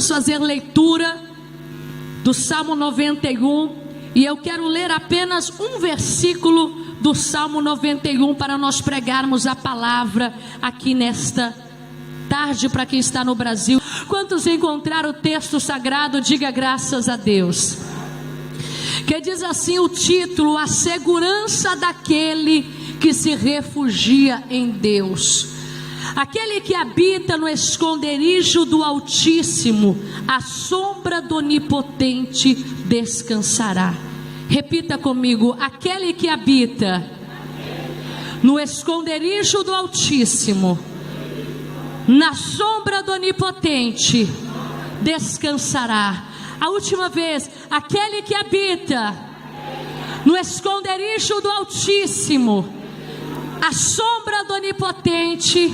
vamos fazer leitura do Salmo 91, e eu quero ler apenas um versículo do Salmo 91 para nós pregarmos a palavra aqui nesta tarde para quem está no Brasil. Quantos encontraram o texto sagrado, diga graças a Deus. Que diz assim o título: a segurança daquele que se refugia em Deus. Aquele que habita no esconderijo do Altíssimo, à sombra do Onipotente descansará. Repita comigo: aquele que habita no esconderijo do Altíssimo, na sombra do Onipotente descansará. A última vez: aquele que habita no esconderijo do Altíssimo, à sombra do Onipotente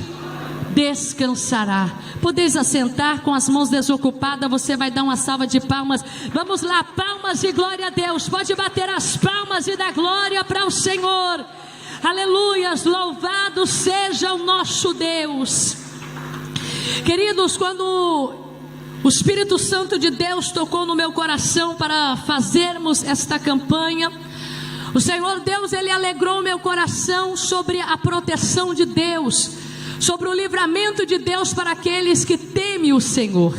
descansará. Podeis assentar com as mãos desocupadas. Você vai dar uma salva de palmas. Vamos lá, palmas de glória a Deus. Pode bater as palmas e dar glória para o Senhor. Aleluias, louvado seja o nosso Deus. Queridos, quando o Espírito Santo de Deus tocou no meu coração para fazermos esta campanha, o Senhor Deus, Ele alegrou meu coração sobre a proteção de Deus, sobre o livramento de Deus para aqueles que temem o Senhor.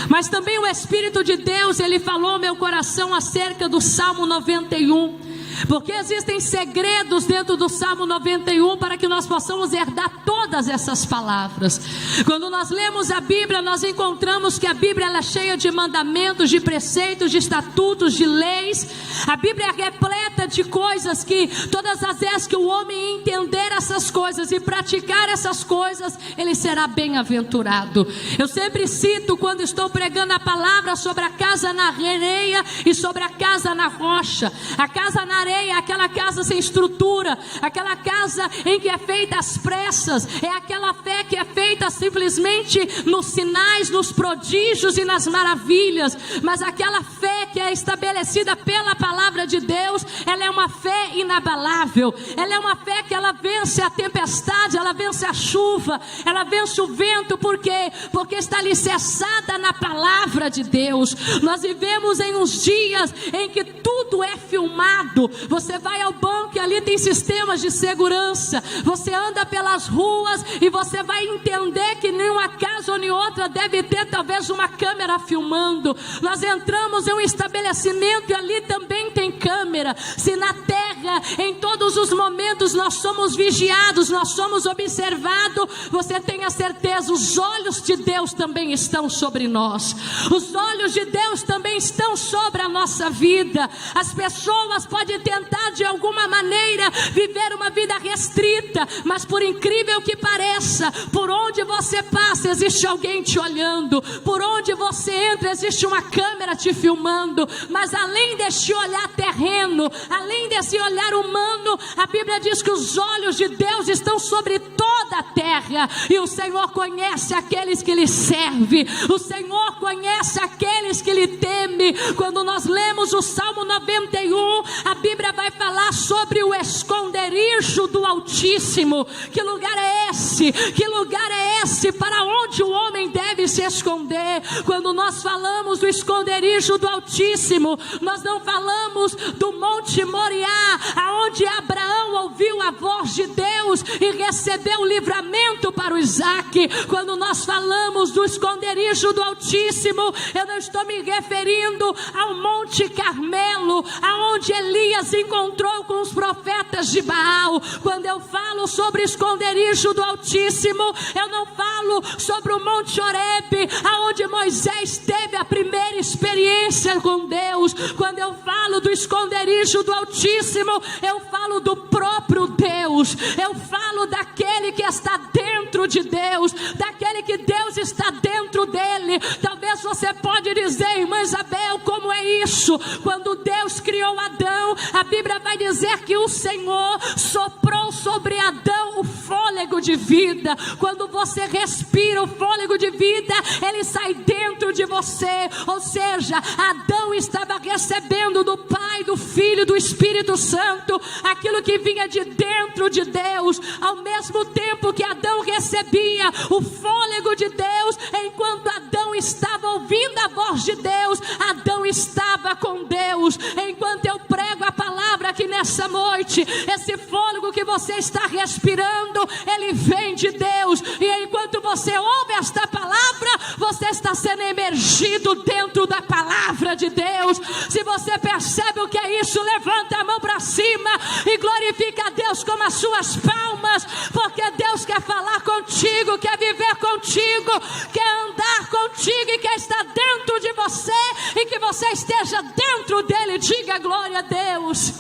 Mas também o Espírito de Deus, Ele falou ao meu coração acerca do Salmo 91, porque existem segredos dentro do Salmo 91 para que nós possamos herdar todas essas palavras. Quando nós lemos a Bíblia, nós encontramos que a Bíblia ela é cheia de mandamentos, de preceitos, de estatutos, de leis. A Bíblia é repleta de coisas que todas as vezes que o homem entender essas coisas e praticar essas coisas, ele será bem-aventurado. Eu sempre cito, quando estou pregando a palavra, sobre a casa na areia e sobre a casa na rocha. A casa na areia é aquela casa sem estrutura, aquela casa em que é feita às pressas, é aquela fé que é feita simplesmente nos sinais, nos prodígios e nas maravilhas. Mas aquela fé que é estabelecida pela palavra de Deus, ela é uma fé inabalável, ela é uma fé que ela vence a tempestade, ela vence a chuva, ela vence o vento. Por quê? Porque está alicerçada na palavra de Deus. Nós vivemos em uns dias em que tudo é filmado. Você vai ao banco e ali tem sistemas de segurança. Você anda pelas ruas e você vai entender que nenhuma casa ou nem outra deve ter talvez uma câmera filmando. Nós entramos em um estabelecimento e ali também tem câmera. Se na terra, em todos os momentos, nós somos vigiados, nós somos observados, você tenha certeza, os olhos de Deus também estão sobre nós. Os olhos de Deus também estão sobre a nossa vida. As pessoas podem tentar de alguma maneira viver uma vida restrita, mas por incrível que pareça, por onde você passa existe alguém te olhando, por onde você entra existe uma câmera te filmando. Mas além deste olhar terreno, além desse olhar humano, a Bíblia diz que os olhos de Deus estão sobre toda a terra, e o Senhor conhece aqueles que lhe servem, o Senhor conhece aqueles que lhe temem. Quando nós lemos o Salmo 91, a Bíblia vai falar sobre o esconderijo do Altíssimo. Que lugar é esse? Que lugar é esse para onde o homem deve se esconder? Quando nós falamos do esconderijo do Altíssimo, nós não falamos do Monte Moriá, aonde Abraão ouviu a voz de Deus e recebeu o livramento para o Isaque. Quando nós falamos do esconderijo do Altíssimo, eu não estou me referindo ao Monte Carmelo, aonde Elias encontrou com os profetas de Baal. Quando eu falo sobre o esconderijo do Altíssimo, eu não falo sobre o Monte Horebe, aonde Moisés teve a primeira experiência com Deus. Quando eu falo do esconderijo do Altíssimo, eu falo do próprio Deus. Eu falo daquele que está dentro de Deus, daquele que Deus está dentro dele. Talvez você pode dizer, irmã Isabel, como é isso? Quando Deus criou Adão, a Bíblia vai dizer que o Senhor soprou sobre Adão o fôlego de vida. Quando você respira o fôlego de vida, ele sai dentro de você. Ou seja, Adão estava recebendo do Pai, do Filho e do Espírito Santo aquilo que vinha de dentro de Deus. Ao mesmo tempo que Adão recebia o fôlego de Deus, enquanto Adão estava ouvindo a voz de Deus, Adão estava com Deus. Enquanto eu prego a palavra aqui nessa noite, esse fôlego que você está respirando, ele vem de Deus. E enquanto você ouve esta palavra, você está sendo emergido dentro da palavra de Deus. Se você percebe o que é isso, levanta a mão para cima e glorifica a Deus com as suas palmas, porque Deus quer falar contigo, quer viver contigo, quer andar contigo e quer estar dentro de você, e que você esteja dentro dele. Diga glória a Deus.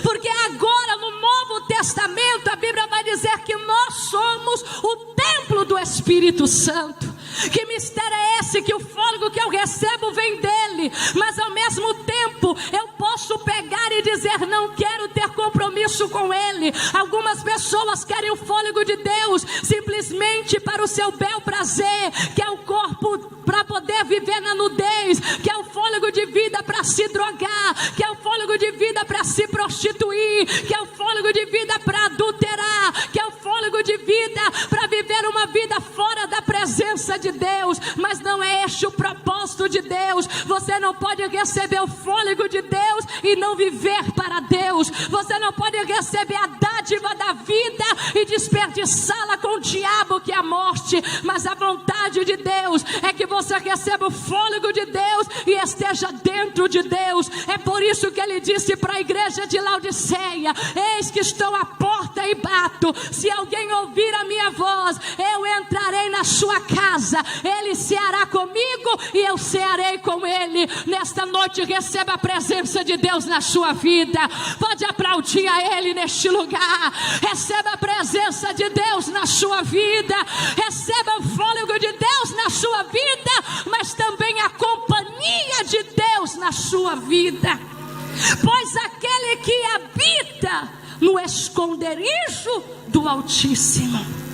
Porque agora no Novo Testamento a Bíblia vai dizer que nós somos o templo do Espírito Santo. Que mistério é esse? Que o fôlego que eu recebo vem dele, mas ao mesmo tempo eu posso pegar e dizer: não quero ter compromisso com ele. Algumas pessoas querem o fôlego de Deus simplesmente para o seu bel prazer, que é o corpo para poder viver na nudez, que é o fôlego de vida para se drogar, que é o fôlego de vida para se prostituir, que é o fôlego de vida para adulterar, que é o fôlego de vida para viver uma vida fora da presença de Deus. Mas não é este o propósito de Deus. Você não pode receber o fôlego de Deus e não viver para Deus. Você não pode receber a dádiva da vida e desperdiçá-la com o diabo, que é a morte. Mas a vontade de Deus é que você receba o fôlego de Deus e esteja dentro de Deus. É por isso que ele disse para a igreja de Laodiceia: eis que estou à porta e bato. Se alguém ouvir a minha voz, eu entrarei na sua casa, ele ceará comigo e eu cearei com ele. Nesta noite receba a presença de Deus na sua vida. Pode aplaudir a ele neste lugar. Receba a presença de Deus na sua vida. Receba o fôlego de Deus na sua vida, mas também a companhia de Deus na sua vida. Pois aquele que habita no esconderijo do Altíssimo.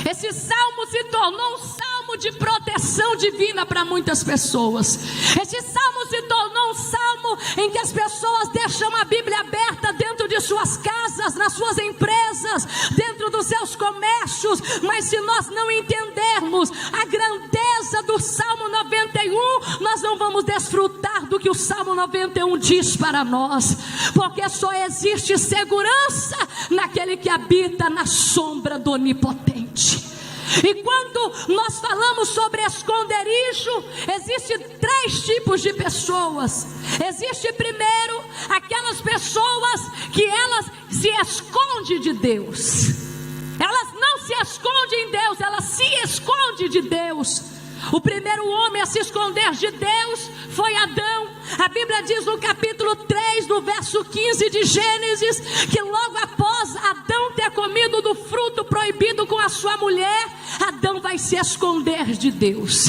Esse salmo se tornou um salmo de proteção divina para muitas pessoas. Esse salmo se tornou um salmo em que as pessoas deixam a Bíblia aberta dentro de suas casas, nas suas empresas, dentro dos seus comércios. Mas se nós não entendermos a grandeza do Salmo 91, nós não vamos desfrutar do que o Salmo 91 diz para nós. Porque só existe segurança naquele que habita na sombra do Onipotente. E quando nós falamos sobre esconderijo, existem 3 tipos de pessoas. Existe primeiro aquelas pessoas que elas se escondem de Deus. Elas não se escondem em Deus, elas se escondem de Deus. O primeiro homem a se esconder de Deus foi Adão. A Bíblia diz no capítulo 3, no verso 15 de Gênesis, que logo após Adão ter comido do fruto proibido com a sua mulher, Adão vai se esconder de Deus.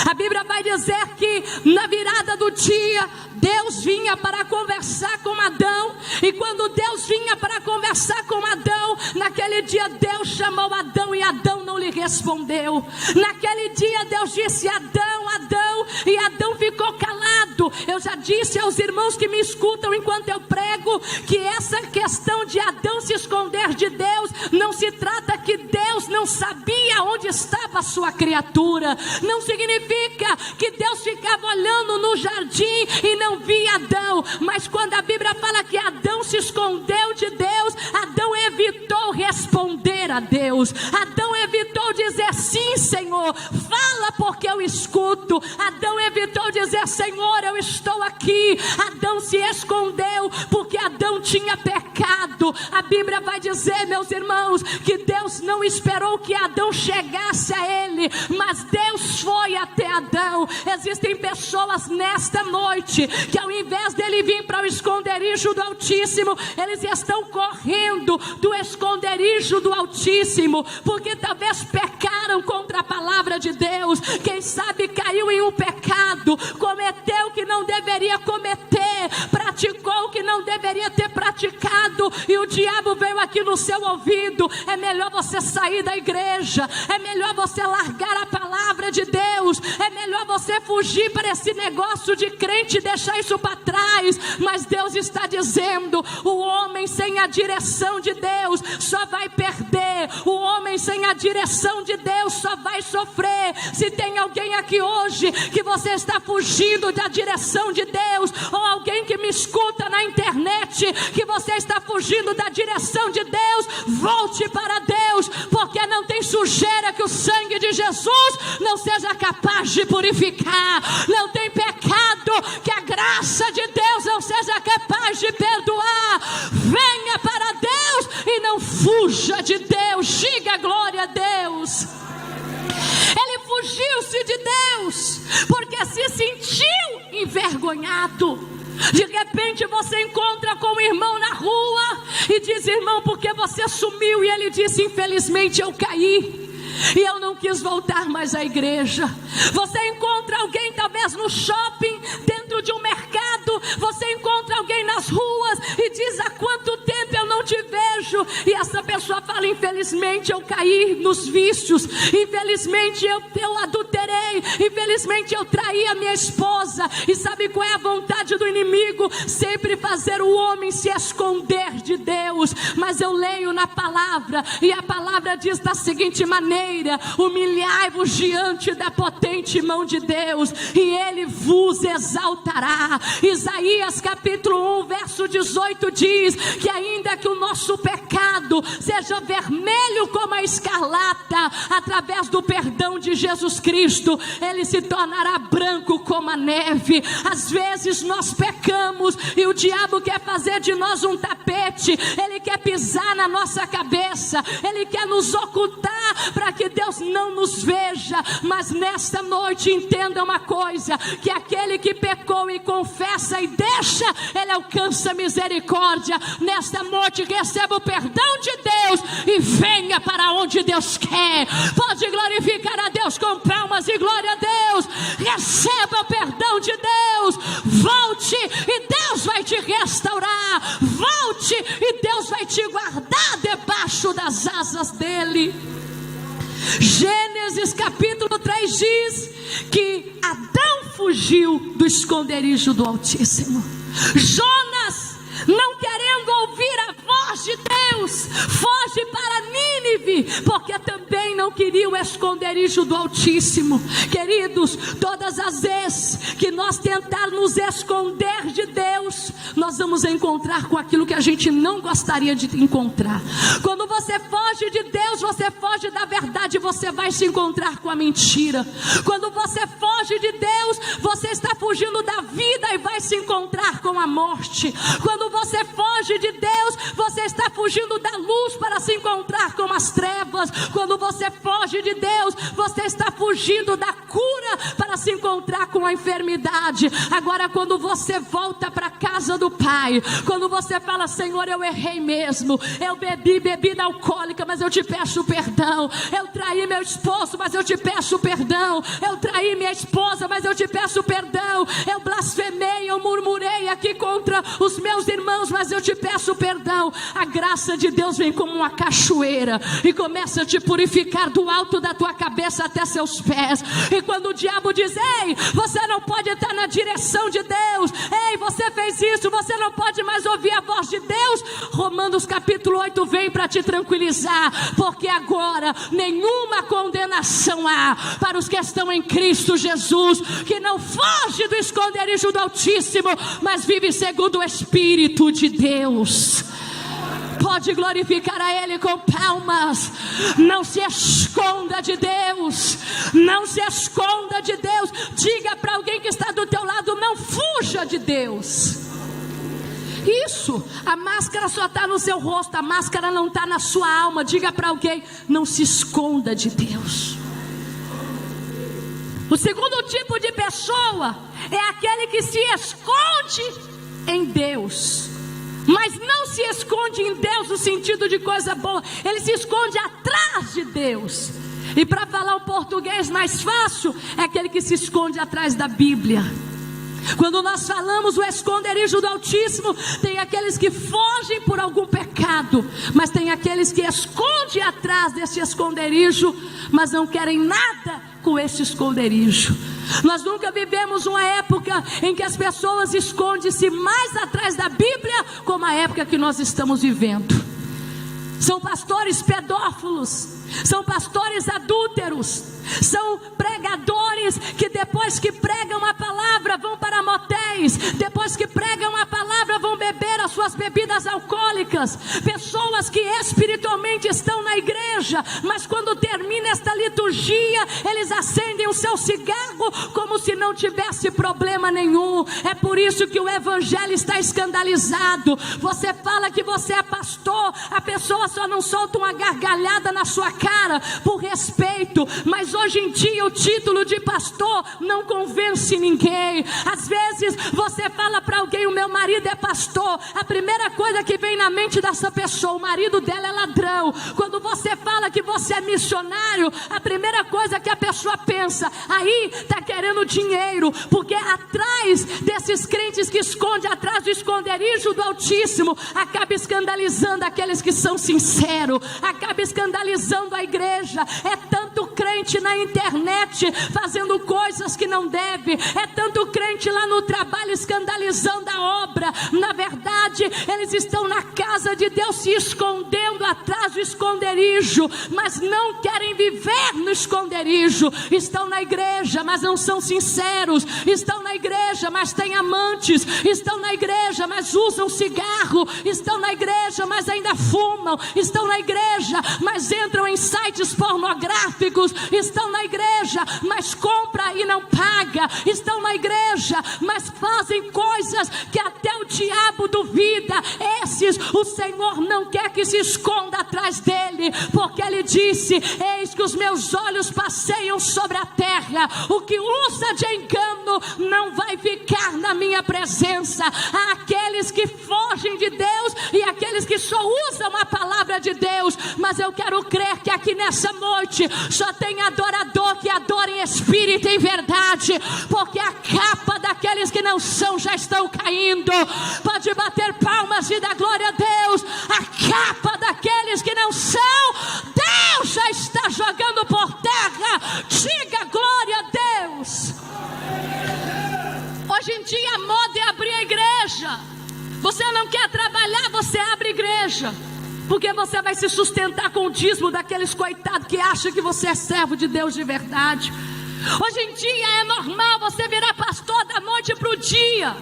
A Bíblia vai dizer que na virada do dia, Deus vinha para conversar com Adão. E quando Deus vinha para conversar com Adão, naquele dia Deus chamou Adão e Adão não lhe respondeu. Naquele dia Deus disse: Adão, Adão, e Adão ficou calado. Eu já disse aos irmãos que me escutam enquanto eu prego, que essa questão de Adão se esconder de Deus, não se trata que Deus não sabia onde estava a sua criatura. Não significa que Deus ficava olhando no jardim e não via Adão. Mas quando a Bíblia fala que Adão se escondeu de Deus, Adão evitou responder a Deus. Adão evitou dizer: sim, Senhor, fala porque eu escuto. Adão evitou dizer: Senhor, eu estou aqui. Adão se escondeu porque Adão tinha pecado. A Bíblia vai dizer, meus irmãos, que Deus não esperou que Adão chegasse a ele, mas Deus foi até Adão. Existem pessoas nesta noite que ao invés dele vir para o esconderijo do Altíssimo, eles estão correndo do esconderijo do Altíssimo, porque talvez pecaram contra a palavra de Deus. Quem sabe caiu em um pecado, cometeu o que não deveria cometer, praticou o que não deveria ter praticado, e o diabo veio aqui no seu ouvido: é melhor você sair da igreja, é melhor você largar a palavra de Deus, é melhor você fugir para esse negócio de crente e deixar isso para trás. Mas Deus está dizendo: o homem sem a direção de Deus só vai perder sofrer. O homem sem a direção de Deus só vai sofrer. Se tem alguém aqui hoje que você está fugindo da direção de Deus, ou alguém que me escuta na internet que você está fugindo da direção de Deus, volte para Deus, porque não tem sujeira que o sangue de Jesus não seja capaz de purificar. Não tem pecado que a graça de Deus não seja capaz de perdoar. Venha para Deus e não fuja de Deus. Diga glória a Deus. Ele fugiu-se de Deus porque se sentiu envergonhado. De repente você encontra com um irmão na rua e diz: irmão, por que você sumiu? E ele disse: infelizmente eu caí e eu não quis voltar mais à igreja. Você encontra alguém talvez no shopping, dentro de um mercado. Você encontra alguém nas ruas e diz: há quanto tempo eu não te vejo? E essa pessoa fala: infelizmente eu caí nos vícios, infelizmente eu adulterei, infelizmente eu traí a minha esposa. E sabe qual é a vontade do inimigo? Sempre fazer o homem se esconder de Deus. Mas eu leio na palavra, e a palavra diz da seguinte maneira: humilhai-vos diante da potente mão de Deus, e Ele vos exaltará. Isaías capítulo 1 verso 18 diz que ainda que o nosso pecado seja vermelho como a escarlata, através do perdão de Jesus Cristo, ele se tornará branco como a neve. Às vezes nós pecamos e o diabo quer fazer de nós um tapete. Ele quer pisar na nossa cabeça, ele quer nos ocultar para que Deus não nos veja. Mas nesta noite entenda uma coisa: que aquele que pecou e confessa e deixa, ele alcança misericórdia. Nesta noite receba o perdão de Deus e venha para onde Deus quer. Pode glorificar a Deus com palmas e glória a Deus. Receba o perdão de Deus. Volte e Deus vai te restaurar. Volte e Deus vai te guardar debaixo das asas dele. Gênesis capítulo 3 diz que Adão fugiu do esconderijo do Altíssimo. Jonas, não querendo ouvir a voz de Deus, foge para Nínive, porque também não queria o esconderijo do Altíssimo. Queridos, todas as vezes que nós tentarmos nos esconder de Deus, nós vamos encontrar com aquilo que a gente não gostaria de encontrar. Quando você foge de Deus, você foge da verdade, você vai se encontrar com a mentira. Quando você foge de Deus, você está fugindo da vida e vai se encontrar com a morte. Quando você foge de Deus, você está fugindo da luz para se encontrar com as trevas. Quando você foge de Deus, você está fugindo da cura para se encontrar com a enfermidade. Agora, quando você volta para a casa do Pai, quando você fala: Senhor, eu errei mesmo, eu bebi bebida alcoólica, mas eu te peço perdão. Eu traí meu esposo, mas eu te peço perdão. Eu traí minha esposa, mas eu te peço perdão. Eu blasfemei, eu murmurei aqui contra os meus irmãos, mas eu te peço perdão. A graça de Deus vem como uma cachoeira e começa a te purificar do alto da tua cabeça até seus pés. E quando o diabo diz: ei, você não pode estar na direção de Deus, ei, você fez isso, você não pode mais ouvir a voz de Deus, Romanos capítulo 8 vem para te tranquilizar, porque agora nenhuma condenação há para os que estão em Cristo Jesus, que não foge do esconderijo do Altíssimo, mas vive segundo o Espírito de Deus. Pode glorificar a Ele com palmas. Não se esconda de Deus. Não se esconda de Deus. Diga para alguém que está do teu lado: não fuja de Deus. Isso, a máscara só está no seu rosto, a máscara não está na sua alma. Diga para alguém: não se esconda de Deus. O segundo tipo de pessoa é aquele que se esconde em Deus, mas não se esconde em Deus no sentido de coisa boa. Ele se esconde atrás de Deus. E para falar o português mais fácil, é aquele que se esconde atrás da Bíblia. Quando nós falamos o esconderijo do Altíssimo, tem aqueles que fogem por algum pecado, mas tem aqueles que escondem atrás desse esconderijo, mas não querem nada com esse esconderijo. Nós nunca vivemos uma época em que as pessoas escondem-se mais atrás da Bíblia, como a época que nós estamos vivendo. são pastores pedófilos, são pastores adúlteros, são pregadores que depois que pregam a palavra vão para motéis, depois que pregam a palavra vão beber as suas bebidas alcoólicas, pessoas que espiritualmente estão na igreja, mas quando termina esta liturgia, eles acendem o seu cigarro como se não tivesse problema nenhum. É por isso que o evangelho está escandalizado. Você fala que você é pastor, a pessoa só não solta uma gargalhada na sua cara por respeito, mas hoje em dia o título de pastor não convence ninguém. Às vezes você fala para alguém: o meu marido é pastor, a primeira coisa que vem na mente dessa pessoa: o marido dela é ladrão. Quando você fala que você é missionário, a primeira coisa que a pessoa pensa: aí está querendo dinheiro, porque atrás desses crentes que esconde atrás do esconderijo do Altíssimo, acaba escandalizando aqueles que são sinceros, acaba escandalizando a igreja. É tanto crente na internet fazendo coisas que não deve, é tanto crente lá no trabalho escandalizando a obra. Na verdade, eles estão na casa de Deus se escondendo atrás do esconderijo, mas não querem viver no esconderijo. Estão na igreja, mas não são sinceros. Estão na igreja, mas têm amantes. Estão na igreja, mas usam cigarro. Estão na igreja, mas ainda fumam. Estão na igreja, mas entram em sites pornográficos. Estão na igreja, mas compra e não paga. Estão na igreja, mas fazem coisas que até o diabo duvida. Esses o Senhor não quer que se esconda atrás dele, porque ele disse: eis que os meus olhos passeiam sobre a terra. O que usa de engano não vai ficar na minha presença. Há aqueles que fogem de Deus e aqueles que só usam a palavra de Deus. Mas eu quero crer que aqui nessa noite só tem adorador que adora em espírito e em verdade, porque a capa daqueles que não são já estão caindo. Pode bater palmas e dar glória a Deus. A capa daqueles que não são, Deus já está jogando por terra. Diga glória a Deus. Hoje em dia a moda é abrir a igreja. Você não quer trabalhar, você abre igreja, porque você vai se sustentar com o dízimo daqueles coitados que acham que você é servo de Deus de verdade. Hoje em dia é normal você virar pastor da noite para o dia.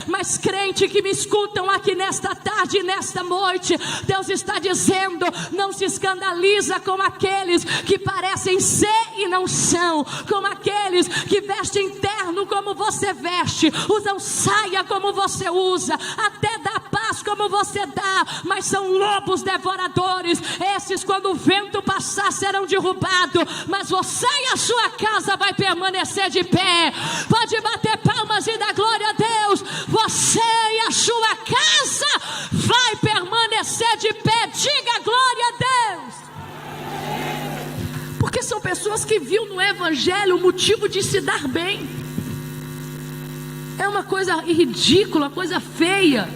Mas crente que me escutam aqui nesta tarde e nesta noite, Deus está dizendo: não se escandaliza com aqueles que parecem ser e não são, com aqueles que vestem terno como você veste, usam saia como você usa, até dá paz como você dá, mas são lobos devoradores. Esses, quando o vento passar, serão derrubados, mas você e a sua casa vai permanecer de pé. Pode bater palmas e dar glória a Deus. Você e a sua casa vai permanecer de pé. Diga glória a Deus. Porque são pessoas que viram no evangelho o motivo de se dar bem. É uma coisa ridícula, coisa feia.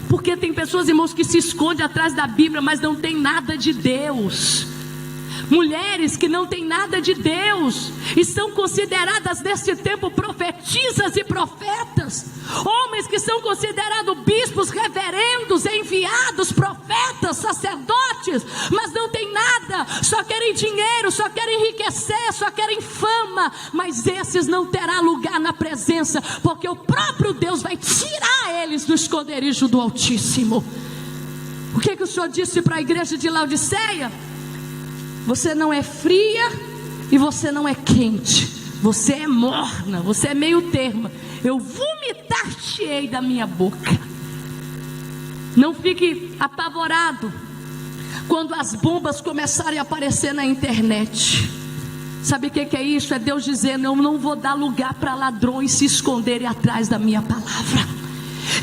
Porque tem pessoas, irmãos, que se escondem atrás da Bíblia, mas não tem nada de Deus. Mulheres que não têm nada de Deus e são consideradas neste tempo profetisas e profetas. Homens que são considerados bispos, reverendos, enviados, profetas, sacerdotes, mas não têm nada, só querem dinheiro, só querem enriquecer, só querem fama. Mas esses não terão lugar na presença, porque o próprio Deus vai tirar eles do esconderijo do Altíssimo. O que o Senhor disse para a igreja de Laodiceia? Você não é fria e você não é quente. Você é morna, você é meio termo. Eu vomitar-te-ei da minha boca. Não fique apavorado quando as bombas começarem a aparecer na internet. Sabe o que é isso? É Deus dizendo: eu não vou dar lugar para ladrões se esconderem atrás da minha palavra.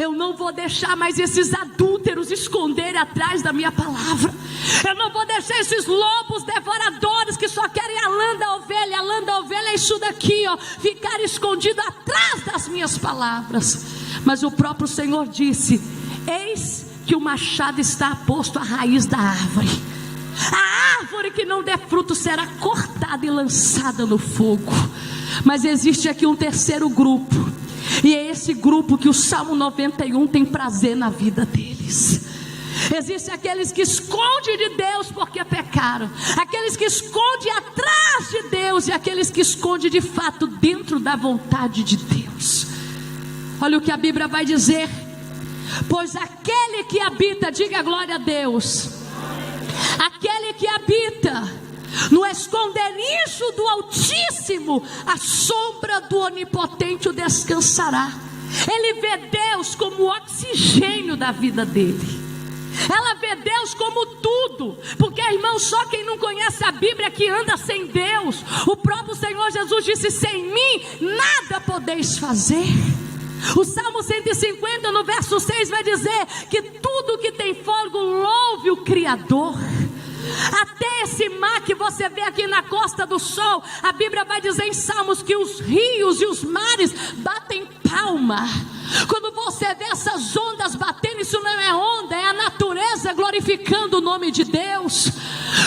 Eu não vou deixar mais esses adúlteros esconderem atrás da minha palavra. Eu não vou deixar esses lobos devoradores que só querem a lã da ovelha é isso daqui, ó, ficar escondido atrás das minhas palavras. Mas o próprio Senhor disse: eis que o machado está posto à raiz da árvore. A árvore que não der fruto será cortada e lançada no fogo. Mas existe aqui um terceiro grupo, e é esse grupo que o Salmo 91 tem prazer na vida deles. Existem aqueles que escondem de Deus porque pecaram, aqueles que escondem atrás de Deus e aqueles que escondem de fato dentro da vontade de Deus. Olha o que a Bíblia vai dizer: pois aquele que habita, diga glória a Deus, aquele que habita no esconderijo do Altíssimo, a sombra do Onipotente o descansará. Ele vê Deus como o oxigênio da vida dele. Ela vê Deus como tudo, porque, irmão, só quem não conhece a Bíblia que anda sem Deus. O próprio Senhor Jesus disse: sem mim nada podeis fazer. O Salmo 150 no verso 6 vai dizer que tudo que tem fôlego louve o Criador. Até esse mar que você vê aqui na Costa do Sol, a Bíblia vai dizer em Salmos que os rios e os mares batem palma. Quando você vê essas ondas batendo, isso não é onda, é a natureza glorificando o nome de Deus.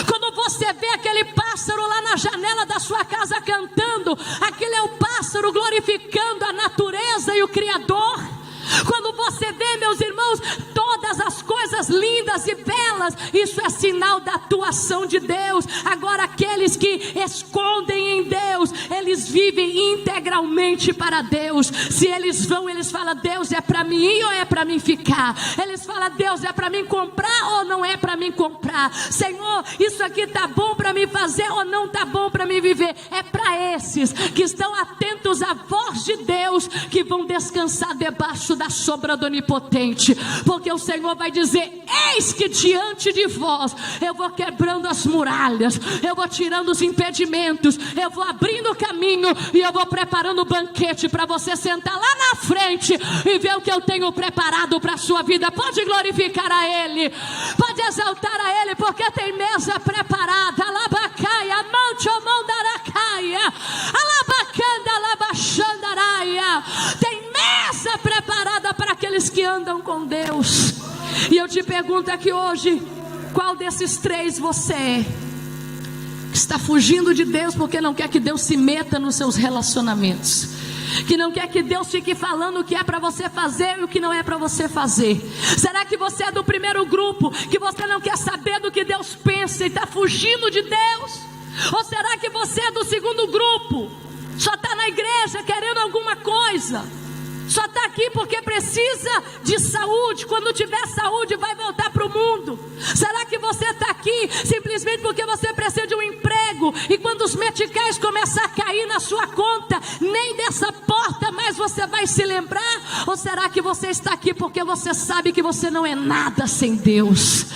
Quando você vê aquele pássaro lá na janela da sua casa cantando, aquele é o pássaro glorificando a natureza e o Criador. Quando você vê, meus irmãos, todas as coisas lindas e belas, isso é sinal da atuação de Deus. Agora, aqueles que escondem em Deus, eles vivem integralmente para Deus. Se eles vão, eles falam: Deus, é para mim ir ou é para mim ficar? Eles falam: Deus, é para mim comprar ou não é para mim comprar? Senhor, isso aqui está bom para mim fazer ou não está bom para mim viver? É para esses que estão atentos à voz de Deus que vão descansar debaixo da sombra do Onipotente, porque o Senhor vai dizer: eis que diante de vós eu vou quebrando as muralhas, eu vou tirando os impedimentos, eu vou abrindo o caminho e eu vou preparando o banquete para você sentar lá na frente e ver o que eu tenho preparado para a sua vida. Pode glorificar a Ele, pode exaltar a Ele, porque tem mesa preparada. Alabacaia, manchomondaracaia, alabacanda, alabachandaraia. Tem mesa preparada para aqueles que andam com Deus. E eu te pergunto aqui hoje: qual desses três você é? Que está fugindo de Deus porque não quer que Deus se meta nos seus relacionamentos, que não quer que Deus fique falando o que é para você fazer e o que não é para você fazer? Será que você é do primeiro grupo, que você não quer saber do que Deus pensa e está fugindo de Deus? Ou será que você é do segundo grupo, só está na igreja querendo alguma coisa, só está aqui porque precisa de saúde, quando tiver saúde vai voltar para o mundo? Será que você está aqui simplesmente porque você precisa de um emprego, e quando os meticais começar a cair na sua conta, nem dessa porta mais você vai se lembrar? Ou será que você está aqui porque você sabe que você não é nada sem Deus?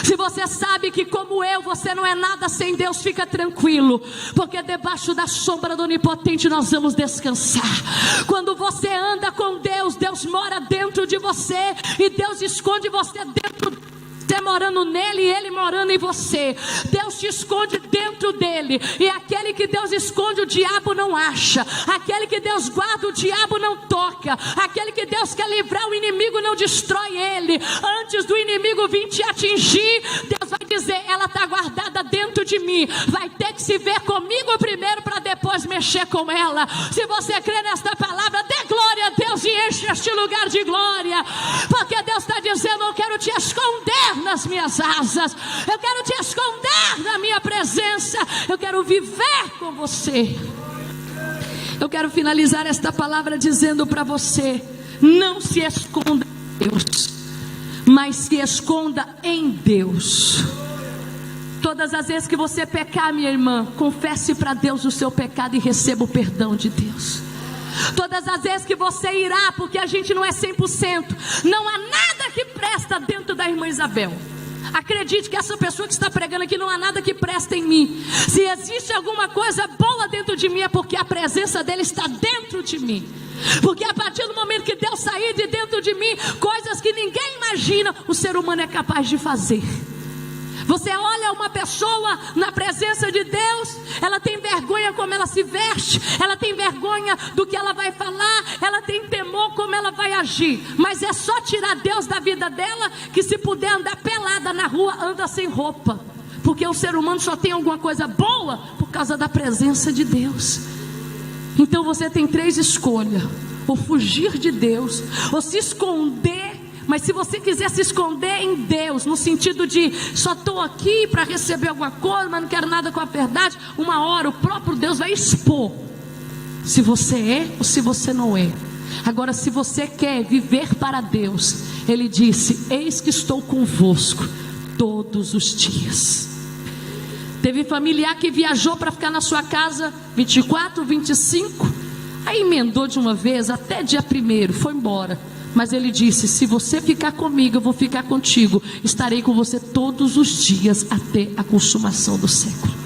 Se você sabe que, como eu, você não é nada sem Deus, fica tranquilo, porque debaixo da sombra do Onipotente nós vamos descansar. Quando você anda com Deus, Deus mora dentro de você, e Deus esconde você dentro, você morando nele e ele morando em você. Deus te esconde dentro dele, e aquele que Deus esconde, o diabo não acha. Aquele que Deus guarda, o diabo não toca. Aquele que Deus quer livrar, o inimigo não destrói ele. Antes do inimigo vir te atingir, Deus vai dizer: ela está guardada dentro de mim, vai ter que se ver comigo primeiro para depois mexer com ela. Se você crê nesta palavra, dê glória a Deus e enche este lugar de glória, porque Deus está dizendo: eu quero te esconder nas minhas asas, eu quero te esconder na minha presença, eu quero viver com você. Eu quero finalizar esta palavra dizendo para você: não se esconda em Deus, mas se esconda em Deus. Todas as vezes que você pecar, minha irmã, confesse para Deus o seu pecado e receba o perdão de Deus. Todas as vezes que você irá, porque a gente não é 100%, não há nada que presta dentro da irmã Isabel. Acredite que essa pessoa que está pregando aqui, não há nada que presta em mim. Se existe alguma coisa boa dentro de mim, é porque a presença dele está dentro de mim. Porque a partir do momento que Deus sair de dentro de mim, coisas que ninguém imagina, o ser humano é capaz de fazer. Você olha uma pessoa na presença de Deus, ela tem vergonha como ela se veste, ela tem vergonha do que ela vai falar, ela tem temor como ela vai agir. Mas é só tirar Deus da vida dela, que se puder andar pelada na rua, anda sem roupa. Porque o ser humano só tem alguma coisa boa por causa da presença de Deus. Então você tem três escolhas: ou fugir de Deus, ou se esconder Mas se você quiser se esconder em Deus, no sentido de só estou aqui para receber alguma coisa, mas não quero nada com a verdade, uma hora o próprio Deus vai expor se você é ou se você não é. Agora, se você quer viver para Deus, Ele disse: eis que estou convosco todos os dias. Teve familiar que viajou para ficar na sua casa 24, 25, aí emendou de uma vez até dia 1º, foi embora. Mas ele disse: se você ficar comigo, eu vou ficar contigo, estarei com você todos os dias até a consumação do século.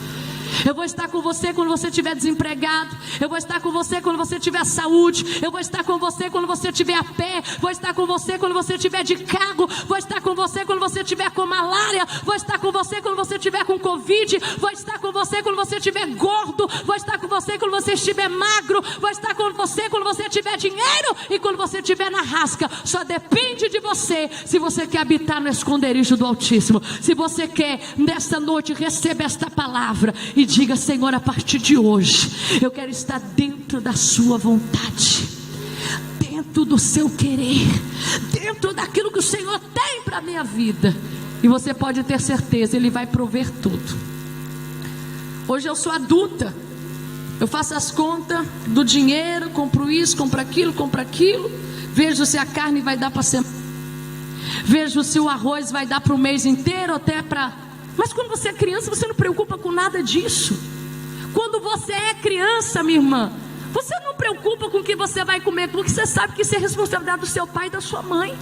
Eu vou estar com você quando você estiver desempregado. Eu vou estar com você quando você tiver saúde. Eu vou estar com você quando você estiver a pé. Vou estar com você quando você estiver de cargo. Vou estar com você quando você estiver com malária. Vou estar com você quando você estiver com Covid. Vou estar com você quando você estiver gordo. Vou estar com você quando você estiver magro. Vou estar com você quando você tiver dinheiro e quando você estiver na rasca. Só depende de você, se você quer habitar no esconderijo do Altíssimo. Se você quer, nesta noite, receba esta palavra e diga: Senhor, a partir de hoje eu quero estar dentro da sua vontade, dentro do seu querer, dentro daquilo que o Senhor tem para a minha vida. E você pode ter certeza, Ele vai prover tudo. Hoje eu sou adulta, eu faço as contas do dinheiro, compro isso, compro aquilo, vejo se a carne vai dar para semana, vejo se o arroz vai dar para o mês inteiro, até para... Mas quando você é criança, você não preocupa com nada disso. Quando você é criança, minha irmã, você não preocupa com o que você vai comer, porque você sabe que isso é responsabilidade do seu pai e da sua mãe.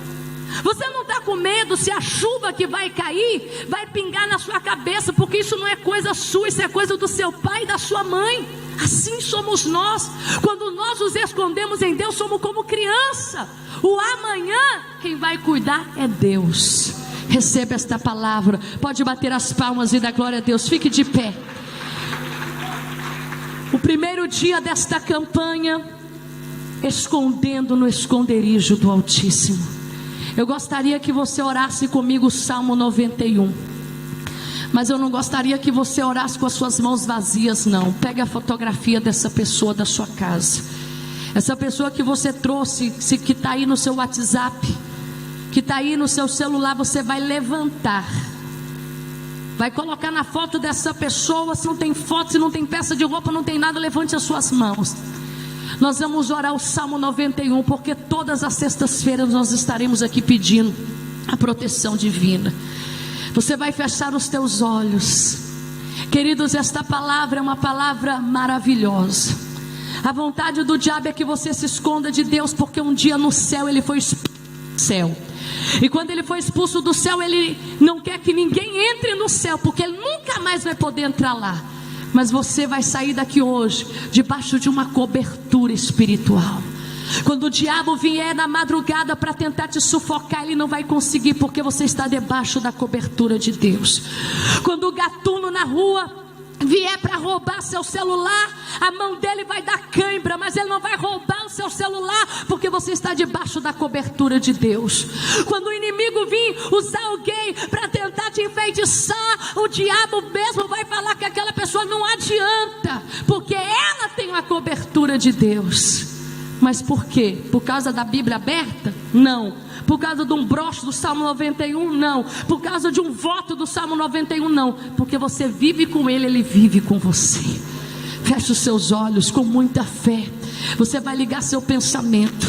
Você não está com medo se a chuva que vai cair vai pingar na sua cabeça, porque isso não é coisa sua, isso é coisa do seu pai e da sua mãe. Assim somos nós. Quando nós nos escondemos em Deus, somos como criança. O amanhã, quem vai cuidar é Deus. Receba esta palavra. Pode bater as palmas e dar glória a Deus. Fique de pé. O primeiro dia desta campanha, escondendo no esconderijo do Altíssimo. Eu gostaria que você orasse comigo o Salmo 91. Mas eu não gostaria que você orasse com as suas mãos vazias, não. Pega a fotografia dessa pessoa da sua casa. Essa pessoa que você trouxe, que está aí no seu WhatsApp, que está aí no seu celular, você vai levantar, vai colocar na foto dessa pessoa. Se não tem foto, se não tem peça de roupa, não tem nada, levante as suas mãos. Nós vamos orar o Salmo 91, porque todas as sextas-feiras nós estaremos aqui pedindo a proteção divina. Você vai fechar os teus olhos. Queridos, esta palavra é uma palavra maravilhosa. A vontade do diabo é que você se esconda de Deus, porque um dia no céu ele foi expulso do céu. E quando ele foi expulso do céu, ele não quer que ninguém entre no céu, porque ele nunca mais vai poder entrar lá. Mas você vai sair daqui hoje debaixo de uma cobertura espiritual. Quando o diabo vier na madrugada para tentar te sufocar, ele não vai conseguir, porque você está debaixo da cobertura de Deus. Quando o gatuno na rua vier para roubar seu celular, a mão dele vai dar cãibra, mas ele não vai roubar o seu celular, porque você está debaixo da cobertura de Deus. Quando o inimigo vir usar alguém para tentar te enfeitiçar, o diabo mesmo vai falar que aquela pessoa não adianta, porque ela tem uma cobertura de Deus. Mas por quê? Por causa da Bíblia aberta? Não. Por causa de um broche do Salmo 91? Não. Por causa de um voto do Salmo 91? Não. Porque você vive com Ele, Ele vive com você. Feche os seus olhos com muita fé. Você vai ligar seu pensamento.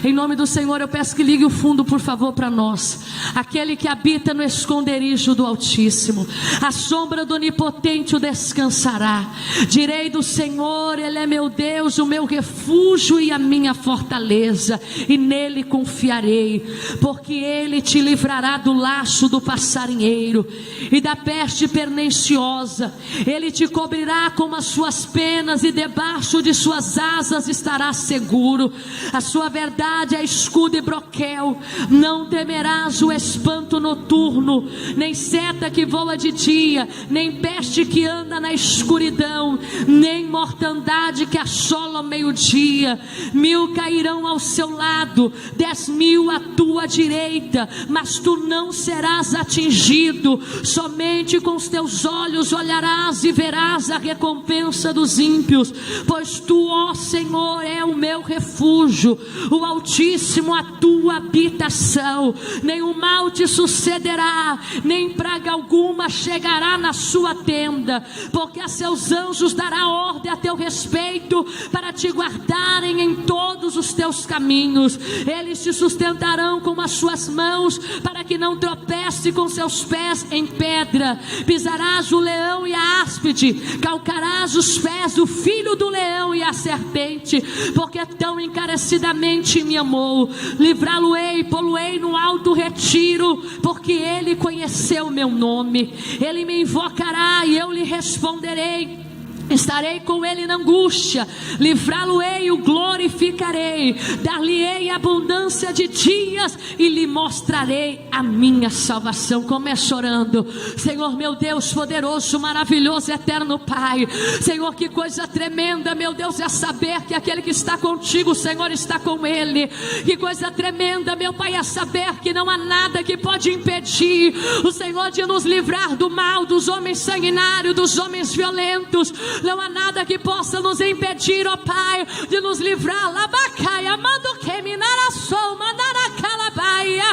Em nome do Senhor, eu peço que ligue o fundo, por favor, para nós. Aquele que habita no esconderijo do Altíssimo, a sombra do Onipotente o descansará. Direi do Senhor: Ele é meu Deus, o meu refúgio e a minha fortaleza, e nele confiarei, porque Ele te livrará do laço do passarinheiro e da peste perniciosa. Ele te cobrirá com as suas penas, e debaixo de suas asas estarás seguro. A sua verdade é escudo e broquel. Não temerás o espanto noturno, nem seta que voa de dia, nem peste que anda na escuridão, nem mortandade que assola ao meio-dia. 1000 cairão ao seu lado, 10.000 à tua direita, mas tu não serás atingido. Somente com os teus olhos olharás e verás a recompensa dos ímpios, pois tu, ó Senhor, é o meu teu refúgio, o Altíssimo a tua habitação. Nenhum mal te sucederá, nem praga alguma chegará na sua tenda, porque a seus anjos dará ordem a teu respeito, para te guardarem em todos os teus caminhos. Eles te sustentarão com as suas mãos, para que não tropece com seus pés em pedra. Pisarás o leão e a áspide, calcarás os pés do filho do leão e a serpente, porque tão encarecidamente me amou. Livrá-lo-ei, pô-lo-ei no alto retiro, porque ele conheceu meu nome. Ele me invocará e eu lhe responderei. Estarei com ele na angústia, livrá-lo-ei, o glorificarei, dar-lhe-ei abundância de dias e lhe mostrarei a minha salvação. Comece orando. Senhor meu Deus, poderoso, maravilhoso, eterno Pai. Senhor, que coisa tremenda, meu Deus, é saber que aquele que está contigo, o Senhor está com ele. Que coisa tremenda, meu Pai, é saber que não há nada que pode impedir o Senhor de nos livrar do mal, dos homens sanguinários, dos homens violentos. Não há nada que possa nos impedir, ó Pai, de nos livrar. Labacaia, mando que minara sou, mandara calabaia,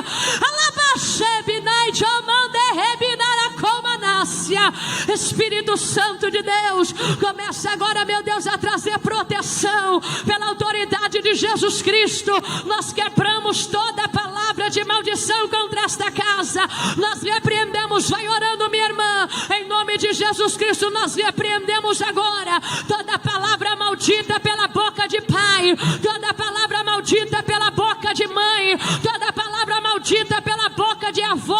alabachebinai, jomande rebinara comanácia. Espírito Santo de Deus, começa agora, meu Deus, a trazer proteção pela autoridade de Jesus Cristo. Nós quebramos toda palavra de maldição contra esta casa. Nós repreendemos, vai orando, minha irmã, em nome de Jesus Cristo. Nós repreendemos agora toda palavra maldita pela boca de pai, toda palavra maldita pela boca de mãe, toda palavra maldita pela boca de avô,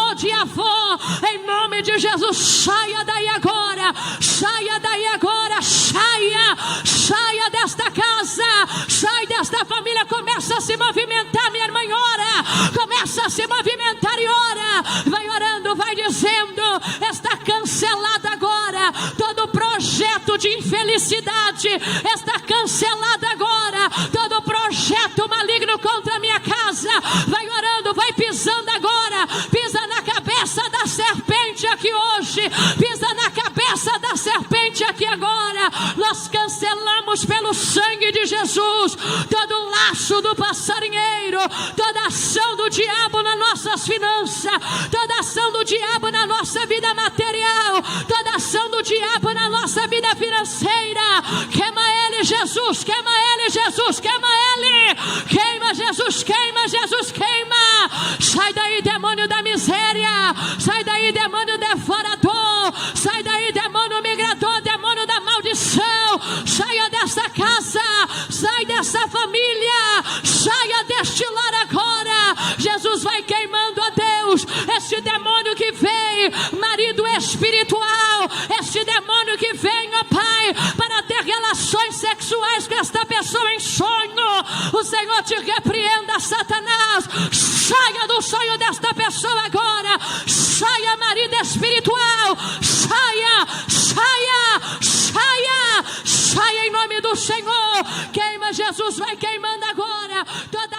em nome de Jesus. Saia daí agora, saia daí agora, saia desta casa, sai desta família. Começa a se movimentar, minha irmã, ora, começa a se movimentar e ora, vai orando, vai dizendo: está cancelado agora todo projeto de infelicidade, está cancelado agora todo projeto maligno contra a minha casa. Vai orando, vai pisando agora, pisa na cabeça da serpente aqui hoje, pisa na cabeça da serpente aqui agora. Nós cancelamos pelo sangue de Jesus todo laço do passarinheiro, toda ação do diabo nas nossas finanças, toda ação do diabo na nossa vida material, toda ação do diabo na nossa vida financeira. Queima ele, Jesus, queima ele, Jesus, queima ele, queima Jesus, queima Jesus, queima. Sai daí, demônio da miséria, sai daí, demônio devorador, sai daí, demônio migrador, demônio da maldição. Saia dessa casa, sai dessa família, saia deste lar agora. Jesus vai queimando, ó Deus, este demônio que vem, marido espiritual, este demônio que vem, ó Pai, para ter relações sexuais com esta pessoa em sonho. O Senhor te repreenda, Satanás. Saia do sonho desta pessoa agora. Saia, marido espiritual. Saia, saia, saia, saia em nome do Senhor. Queima, Jesus vai queimando agora toda